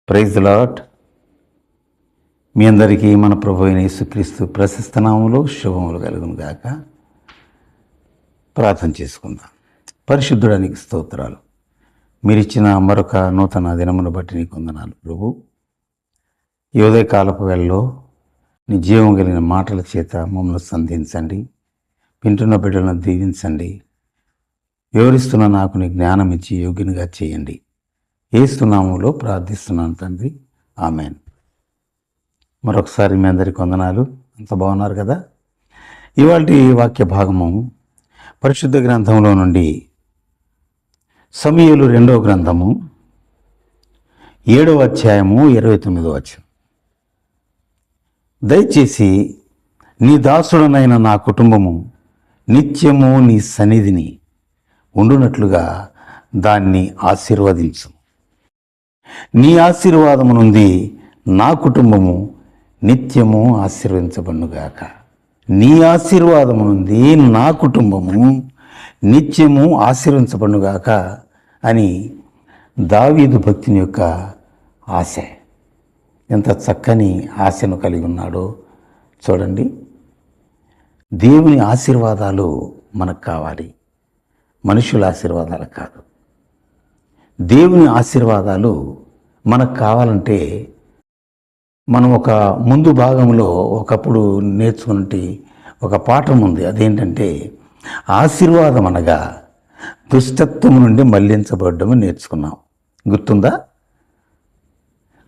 Praise the lord. మీ అందరికీ మన ప్రభు అయిన యేసుక్రీస్తు ప్రశస్త నామములో శుభములు కలుగును గాక. ప్రార్థన చేసుకుందాం. పరిశుద్ధుడానికి స్తోత్రాలు. మీరిచ్చిన మరొక నూతన దినమును బట్టి నీకు వందనాలు ప్రభు. ఈ ఉదయకాలపు వేళలో నీ జీవం కలిగిన మాటల చేత మమ్మల్ని సంధించండి. వింటున్న బిడ్డలను దీవించండి. వివరిస్తున్న నాకు నీ జ్ఞానం ఇచ్చి యోగ్యునిగా చేయండి. యేసు నామములో ప్రార్థిస్తున్నాను తండ్రి, ఆమెన్. మరొకసారి మీ అందరికీ వందనాలు. అంత బాగున్నారు కదా? ఇవాల్టి వాక్య భాగము పరిశుద్ధ గ్రంథంలో నుండి సమూయేలు 2వ గ్రంథము 7వ అధ్యాయము 29వ వచనం. దయచేసి నీ దాసుడనైన నా కుటుంబము నిత్యము నీ సన్నిధిని ఉండునట్లుగా దాన్ని ఆశీర్వదించు. నీ ఆశీర్వాదము నుండి నా కుటుంబము నిత్యము ఆశీర్వదించబడునుగాక. నీ ఆశీర్వాదము నుండి నా కుటుంబము నిత్యము ఆశీర్వదించబడునుగాక అని దావీదు భక్తుని యొక్క ఆశ. ఎంత చక్కని ఆశను కలిగి ఉన్నాడో చూడండి. దేవుని ఆశీర్వాదాలు మనకు కావాలి, మనుషుల ఆశీర్వాదాలు కాదు. దేవుని ఆశీర్వాదాలు మనకు కావాలంటే మనం ఒక ముందు భాగంలో ఒకప్పుడు నేర్చుకున్నట్టు ఒక పాఠం ఉంది. అదేంటంటే ఆశీర్వాదం అనగా దుష్టత్వం నుండి మళ్లించబడ్డము నేర్చుకున్నాం. గుర్తుందా?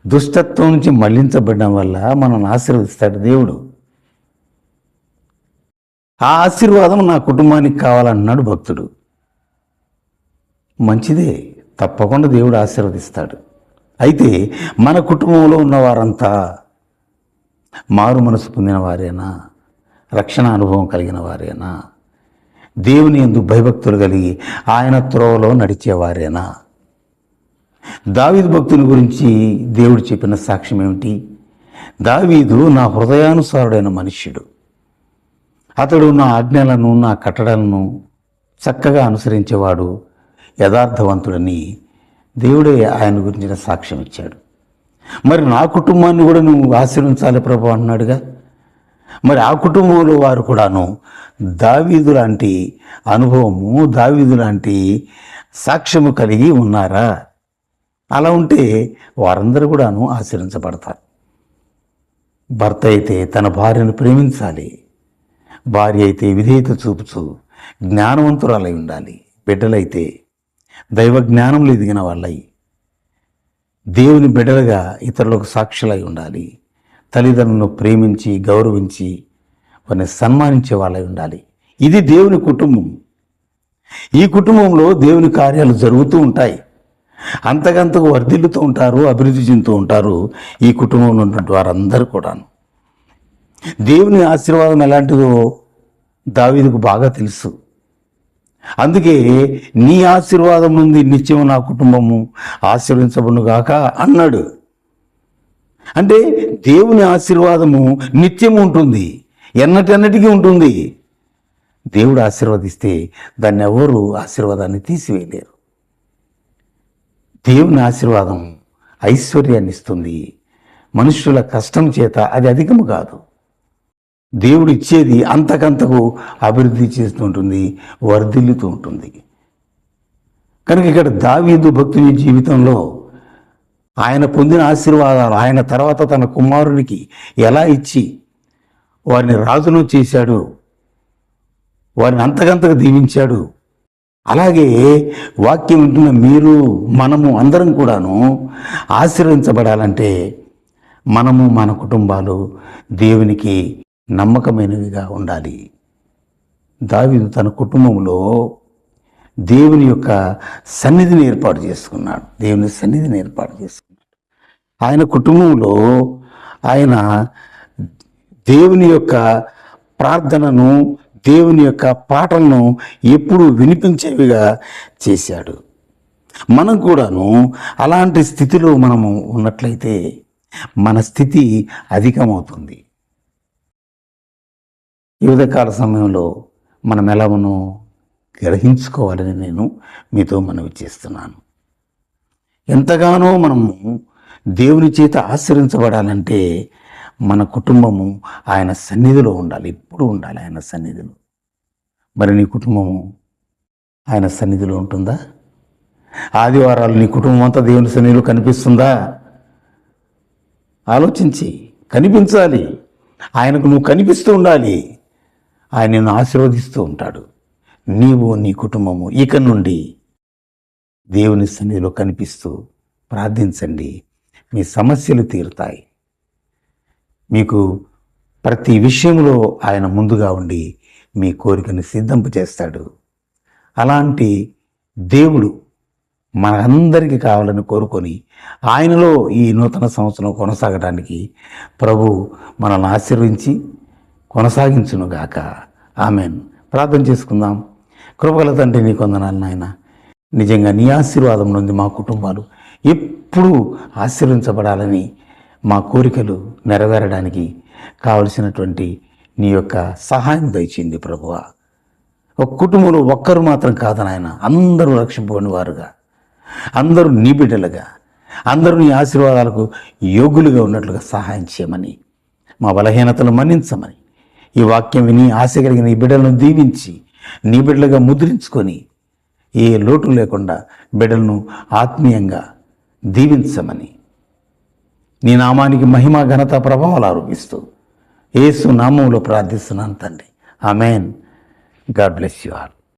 దుష్టత్వం నుంచి మళ్లించబడడం వల్ల మనల్ని ఆశీర్వదిస్తాడు దేవుడు. ఆ ఆశీర్వాదం నా కుటుంబానికి కావాలన్నాడు భక్తుడు. మంచిదే, తప్పకుండా దేవుడు ఆశీర్వదిస్తాడు. అయితే మన కుటుంబంలో ఉన్నవారంతా మారు మనసు పొందిన వారేనా? రక్షణ అనుభవం కలిగిన వారేనా? దేవుని యందు భయభక్తులు కలిగి ఆయన త్రోవలో నడిచేవారేనా? దావీదు భక్తుని గురించి దేవుడు చెప్పిన సాక్ష్యం ఏమిటి? దావీదు నా హృదయానుసారుడైన మనుష్యుడు. అతడు నా ఆజ్ఞలను, నా కట్టడలను చక్కగా అనుసరించేవాడు, యథార్థవంతుడని దేవుడే ఆయన గురించిన సాక్ష్యం ఇచ్చాడు. మరి నా కుటుంబాన్ని కూడా నువ్వు ఆశీర్వించాలి ప్రభు అన్నాడుగా. మరి ఆ కుటుంబంలో వారు కూడాను దావీదు లాంటి అనుభవము, దావీదు లాంటి సాక్ష్యము కలిగి ఉన్నారా? అలా ఉంటే వారందరూ కూడాను ఆశీర్వించబడతారు. భర్త అయితే తన భార్యను ప్రేమించాలి, భార్య అయితే విధేయత చూపుచు జ్ఞానవంతురాలై ఉండాలి, బిడ్డలైతే దైవ జ్ఞానంలో ఎదిగిన వాళ్ళై దేవుని బిడ్డలుగా ఇతరులకు సాక్షులై ఉండాలి, తల్లిదండ్రులను ప్రేమించి గౌరవించి వారిని సన్మానించే వాళ్ళై ఉండాలి. ఇది దేవుని కుటుంబం. ఈ కుటుంబంలో దేవుని కార్యాలు జరుగుతూ ఉంటాయి, అంతకంతకు వర్ధిల్లుతూ ఉంటారు, అభివృద్ధి చెందుతూ ఉంటారు. ఈ కుటుంబంలో ఉన్నటువంటి వారందరూ కూడాను దేవుని ఆశీర్వాదం ఎలాంటిదో దావీదుకు బాగా తెలుసు. అందుకే నీ ఆశీర్వాదం నుండి నిత్యం నా కుటుంబము ఆశీర్వించబడునుగాక అన్నాడు. అంటే దేవుని ఆశీర్వాదము నిత్యం ఉంటుంది, ఎన్నటెన్నటికీ ఉంటుంది. దేవుడు ఆశీర్వదిస్తే దాన్ని ఎవరు ఆశీర్వాదాన్ని తీసివేయలేరు. దేవుని ఆశీర్వాదం ఐశ్వర్యాన్ని ఇస్తుంది. మనుషుల కష్టం చేత అది అధికము కాదు. దేవుడు ఇచ్చేది అంతకంతకు అభివృద్ధి చేస్తూ ఉంటుంది, వర్ధిల్లుతూ ఉంటుంది. కనుక ఇక్కడ దావీదు భక్తుని జీవితంలో ఆయన పొందిన ఆశీర్వాదాలు ఆయన తర్వాత తన కుమారునికి ఎలా ఇచ్చి వారిని రాజును చేశాడు, వారిని అంతకంతకు దీవించాడు. అలాగే వాక్యం వింటున్న మీరు, మనము అందరం కూడాను ఆశీర్వదించబడాలంటే మనము మన కుటుంబాలు దేవునికి నమ్మకమైనవిగా ఉండాలి. దావీదు తన కుటుంబంలో దేవుని యొక్క సన్నిధిని ఏర్పాటు చేసుకున్నాడు. దేవుని సన్నిధిని ఏర్పాటు చేసుకున్నాడు. ఆయన కుటుంబంలో ఆయన దేవుని యొక్క ప్రార్థనను, దేవుని యొక్క పాటలను ఎప్పుడు వినిపించేవిగా చేశాడు. మనం కూడాను అలాంటి స్థితిలో మనము ఉన్నట్లయితే మన స్థితి అధికమవుతుంది. ఈ ఉదయకాల సమయంలో మనం ఎలా మనం గ్రహించుకోవాలని నేను మీతో మనవి చేస్తున్నాను. ఎంతగానో మనము దేవుని చేత ఆశీర్వించబడాలంటే మన కుటుంబము ఆయన సన్నిధిలో ఉండాలి, ఎప్పుడు ఉండాలి ఆయన సన్నిధిలో. మరి నీ కుటుంబము ఆయన సన్నిధిలో ఉంటుందా? ఆదివారాలు నీ కుటుంబం అంతా దేవుని సన్నిధిలో కనిపిస్తుందా? ఆలోచించి. కనిపించాలి. ఆయనకు నువ్వు కనిపిస్తూ ఉండాలి. ఆయన నిన్ను ఆశీర్వదిస్తూ ఉంటాడు. నీవు నీ కుటుంబము ఇక నుండి దేవుని సన్నిధిలో కనిపిస్తూ ప్రార్థించండి. మీ సమస్యలు తీరుతాయి. మీకు ప్రతి విషయంలో ఆయన ముందుగా ఉండి మీ కోరికను సిద్ధింపు చేస్తాడు. అలాంటి దేవుడు మనందరికీ కావాలని కోరుకొని ఆయనలో ఈ నూతన సంవత్సరం కొనసాగడానికి ప్రభు మనల్ని ఆశీర్వించి కొనసాగించునుగాక. ఆమెన్. ప్రార్థన చేసుకుందాం. కృపగల తండ్రి, నీ కొందనాలు నాయన. నిజంగా నీ ఆశీర్వాదం నుండి మా కుటుంబాలు ఎప్పుడూ ఆశీర్వించబడాలని, మా కోరికలు నెరవేరడానికి కావలసినటువంటి నీ యొక్క సహాయం దయచేయండి ప్రభువా. ఒక కుటుంబంలో ఒక్కరు మాత్రం కాదు నాయన, అందరూ రక్షింపబడిన వారుగా, అందరూ నీ బిడ్డలుగా, అందరూ నీ ఆశీర్వాదాలకు యోగ్యులుగా ఉన్నట్లుగా సహాయం చేయమని, మా బలహీనతలు మన్నించమని, ఈ వాక్యం విని ఆశ కలిగిన ఈ బిడ్డలను దీవించి నీ బిడ్డలుగా ముద్రించుకొని ఏ లోటు లేకుండా బిడ్డలను ఆత్మీయంగా దీవించమని, నీ నామానికి మహిమ ఘనత ప్రభావాలు ఆరోపిస్తూ యేసు నామంలో ప్రార్థిస్తున్నాను తండ్రి. Amen. God bless you all.